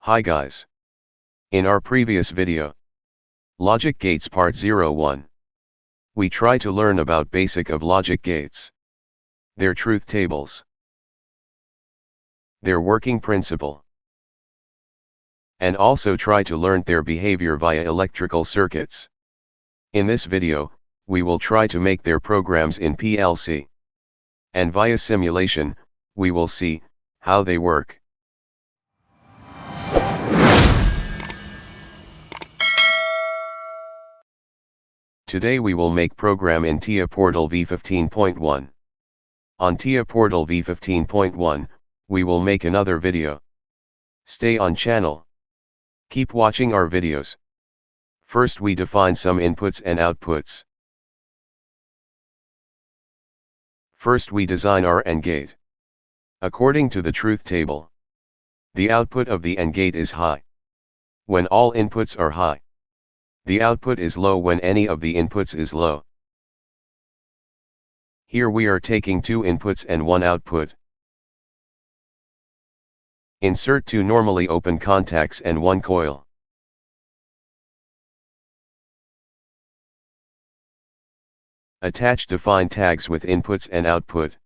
Hi guys. In our previous video, Logic Gates Part 01, we try to learn about basic of logic gates, their truth tables, their working principle, and also try to learn their behavior via electrical circuits. In this video, we will try to make their programs in PLC, and via simulation, we will see how they work. Today we will make program in TIA Portal v15.1. On TIA Portal v15.1, we will make another video. Stay on channel. Keep watching our videos. First we define some inputs and outputs. First we design our NAND gate. According to the truth table, the output of the NAND gate is high when all inputs are high. The output is low when any of the inputs is low. Here we are taking two inputs and one output. Insert two normally open contacts and one coil. Attach define tags with inputs and output.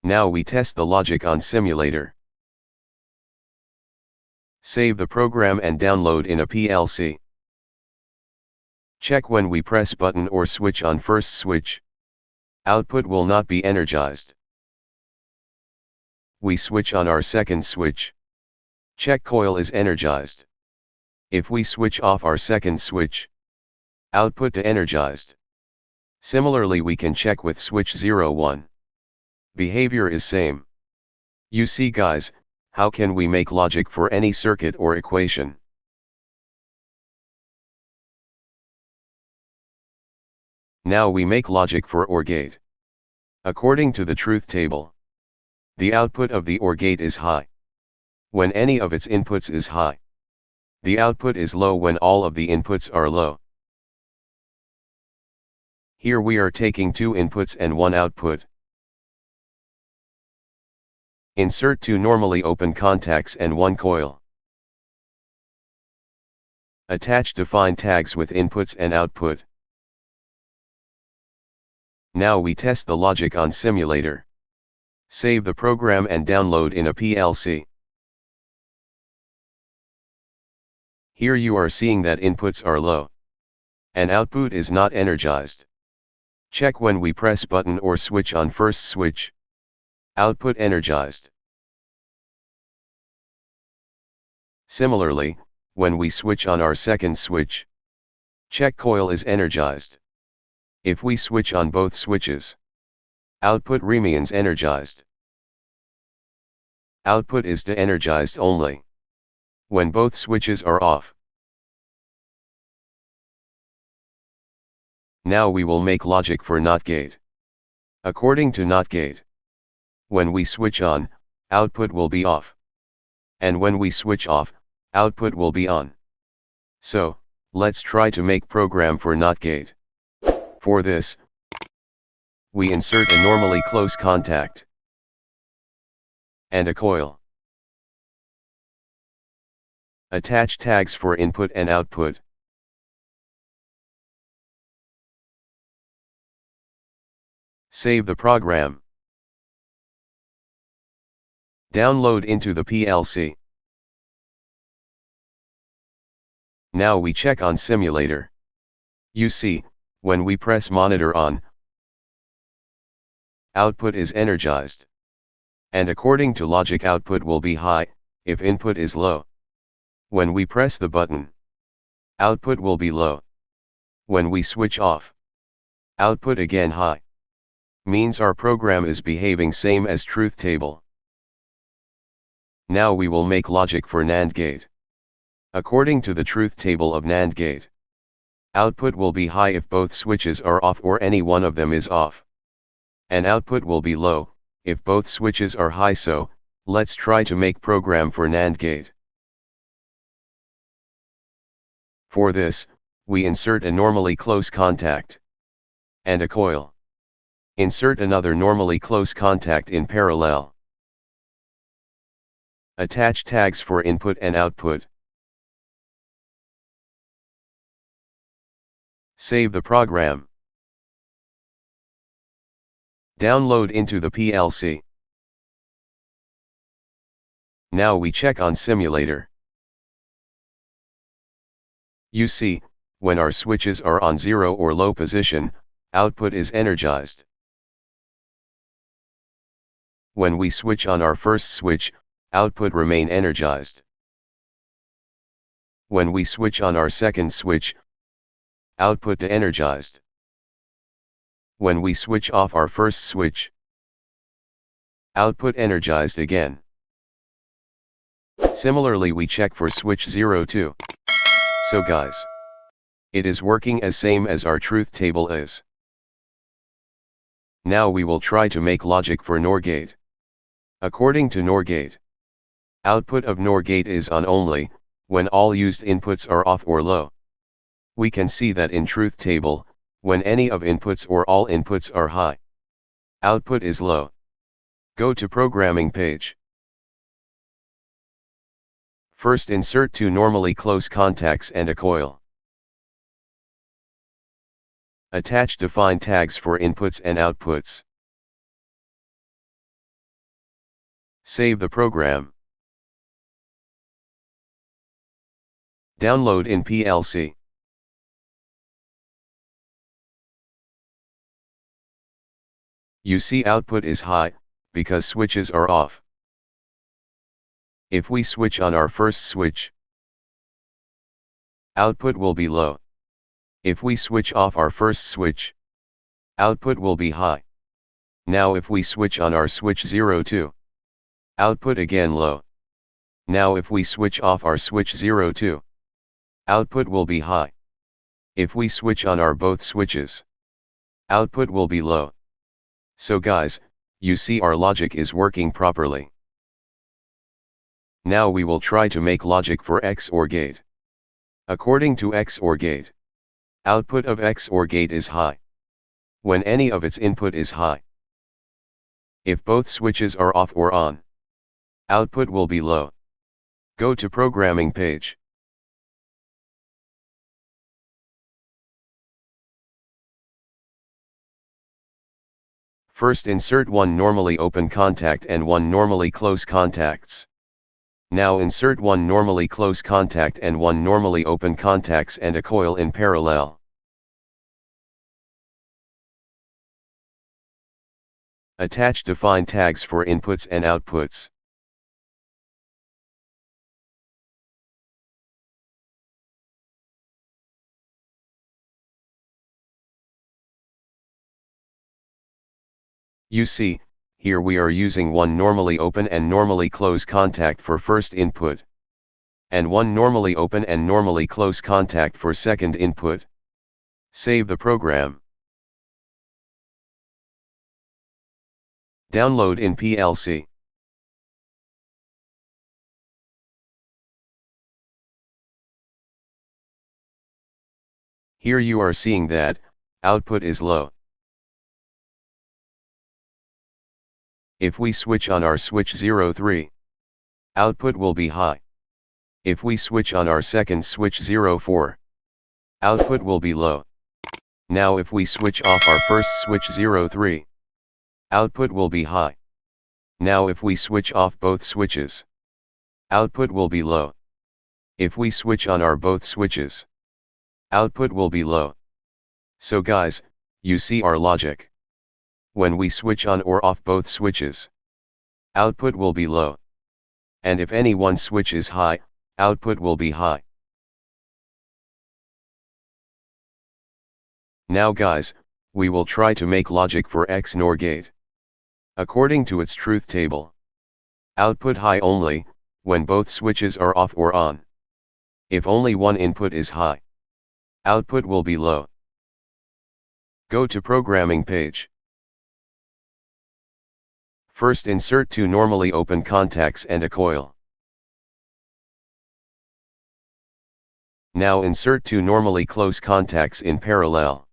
Now we test the logic on simulator. Save the program and download in a PLC. Check when we press button or switch on first switch. Output will not be energized. We switch on our second switch. Check coil is energized. If we switch off our second switch, output to energized. Similarly we can check with switch 01. Behavior is same. You see guys, how can we make logic for any circuit or equation? Now we make logic for OR gate. According to the truth table, the output of the OR gate is high when any of its inputs is high. The output is low when all of the inputs are low. Here we are taking two inputs and one output. Insert two normally open contacts and one coil. Attach define tags with inputs and output. Now we test the logic on simulator. Save the program and download in a PLC. Here you are seeing that inputs are low, and output is not energized. Check when we press button or switch on first switch. Output energized. Similarly, when we switch on our second switch, check coil is energized. If we switch on both switches, output remains energized. Output is de-energized only when both switches are off. Now we will make logic for NOT gate. According to NOT gate, when we switch on, output will be off. And when we switch off, output will be on. So, let's try to make program for NOT gate. For this, we insert a normally close contact and a coil. Attach tags for input and output. Save the program. Download into the PLC. Now we check on simulator. You see, when we press monitor on, output is energized. And according to logic output will be high, if input is low. When we press the button, output will be low. When we switch off, output again high. Means our program is behaving same as truth table. Now we will make logic for NAND gate. According to the truth table of NAND gate, output will be high if both switches are off or any one of them is off. And output will be low if both switches are high. So, let's try to make program for NAND gate. For this, we insert a normally close contact and a coil. Insert another normally close contact in parallel. Attach tags for input and output. Save the program. Download into the PLC. Now we check on simulator. You see, when our switches are on 0 or low position, output is energized. When we switch on our first switch, output remain energized. When we switch on our second switch, output de-energized. When we switch off our first switch, output energized again. Similarly we check for switch 0 too. So guys, it is working as same as our truth table is. Now we will try to make logic for NOR gate. According to NOR gate, output of NOR gate is on only when all used inputs are off or low. We can see that in truth table, when any of inputs or all inputs are high, output is low. Go to programming page. First insert two normally close contacts and a coil. Attach define tags for inputs and outputs. Save the program. Download in PLC. You see output is high, because switches are off. If we switch on our first switch, output will be low. If we switch off our first switch, output will be high. Now if we switch on our switch 02, output again low. Now if we switch off our switch 02, output will be high. If we switch on our both switches, output will be low. So guys, you see our logic is working properly. Now we will try to make logic for XOR gate. According to XOR gate, output of XOR gate is high when any of its input is high. If both switches are off or on, output will be low. Go to programming page. First insert one normally open contact and one normally close contacts. Now insert one normally close contact and one normally open contacts and a coil in parallel. Attach define tags for inputs and outputs. You see, here we are using one normally open and normally close contact for first input, and one normally open and normally close contact for second input. Save the program. Download in PLC. Here you are seeing that output is low. If we switch on our switch 03, output will be high. If we switch on our second switch 04, output will be low. Now if we switch off our first switch 03, output will be high. Now if we switch off both switches, output will be low. If we switch on our both switches, output will be low. So guys, you see our logic. When we switch on or off both switches, output will be low. And if any one switch is high, output will be high. Now guys, we will try to make logic for XOR gate. According to its truth table, output high only when both switches are off or on. If only one input is high, output will be low. Go to programming page. First insert two normally open contacts and a coil. Now insert two normally close contacts in parallel.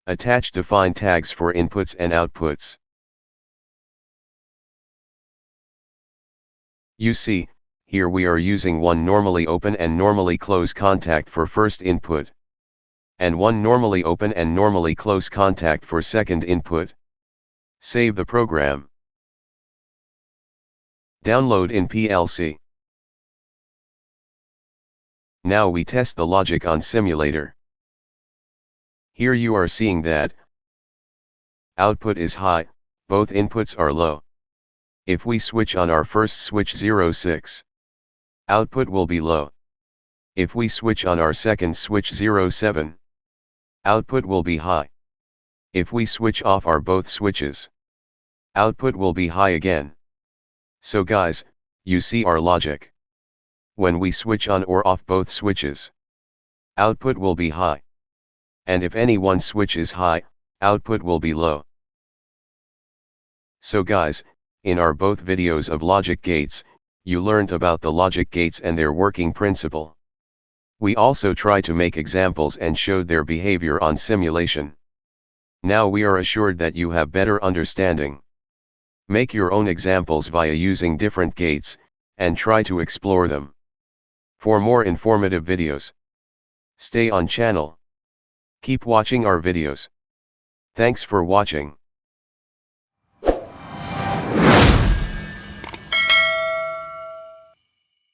Attach define tags for inputs and outputs. You see, here we are using one normally open and normally close contact for first input, and one normally open and normally close contact for second input. Save the program. Download in PLC. Now we test the logic on simulator. Here you are seeing that output is high, both inputs are low. If we switch on our first switch 06, output will be low. If we switch on our second switch 07, output will be high. If we switch off our both switches, output will be high again. So guys, you see our logic. When we switch on or off both switches, output will be high. And if any one switch is high, output will be low. So guys, in our both videos of logic gates, you learned about the logic gates and their working principle. We also try to make examples and showed their behavior on simulation. Now we are assured that you have better understanding. Make your own examples via using different gates, and try to explore them. For more informative videos, stay on channel. Keep watching our videos. Thanks for watching.